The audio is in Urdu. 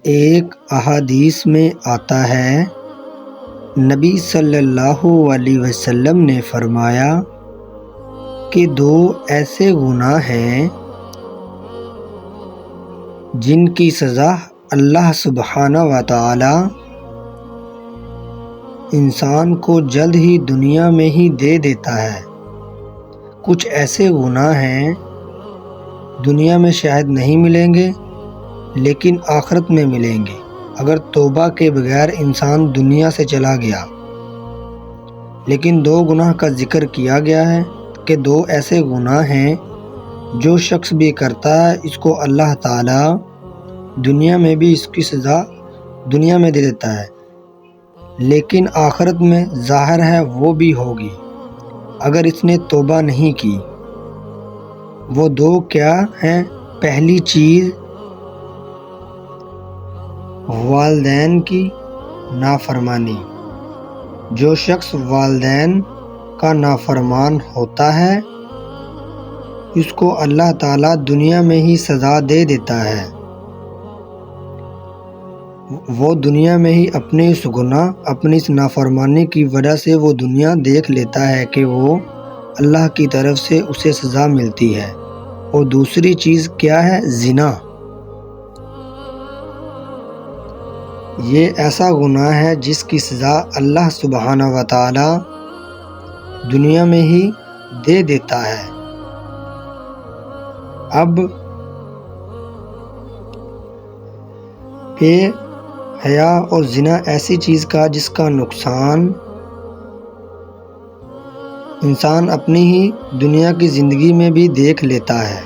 ایک احادیث میں آتا ہے، نبی صلی اللہ علیہ وسلم نے فرمایا کہ 2 ایسے گناہ ہیں جن کی سزا اللہ سبحانہ و تعالی انسان کو جلد ہی دنیا میں ہی دے دیتا ہے۔ کچھ ایسے گناہ ہیں دنیا میں شاید نہیں ملیں گے لیکن آخرت میں ملیں گے اگر توبہ کے بغیر انسان دنیا سے چلا گیا۔ لیکن 2 گناہ کا ذکر کیا گیا ہے کہ 2 ایسے گناہ ہیں جو شخص بھی کرتا ہے اس کو اللہ تعالی دنیا میں بھی اس کی سزا دنیا میں دے دیتا ہے، لیکن آخرت میں ظاہر ہے وہ بھی ہوگی اگر اس نے توبہ نہیں کی۔ وہ 2 کیا ہیں؟ پہلی چیز والدین کی نافرمانی۔ جو شخص والدین کا نافرمان ہوتا ہے اس کو اللہ تعالیٰ دنیا میں ہی سزا دے دیتا ہے۔ وہ دنیا میں ہی اپنے اس گناہ اپنی اس نافرمانی کی وجہ سے وہ دنیا دیکھ لیتا ہے کہ وہ اللہ کی طرف سے اسے سزا ملتی ہے۔ اور دوسری چیز کیا ہے؟ زنا۔ یہ ایسا گناہ ہے جس کی سزا اللہ سبحانہ و تعالی دنیا میں ہی دے دیتا ہے۔ اب بے حیا اور زنا ایسی چیز کا جس کا نقصان انسان اپنی ہی دنیا کی زندگی میں بھی دیکھ لیتا ہے۔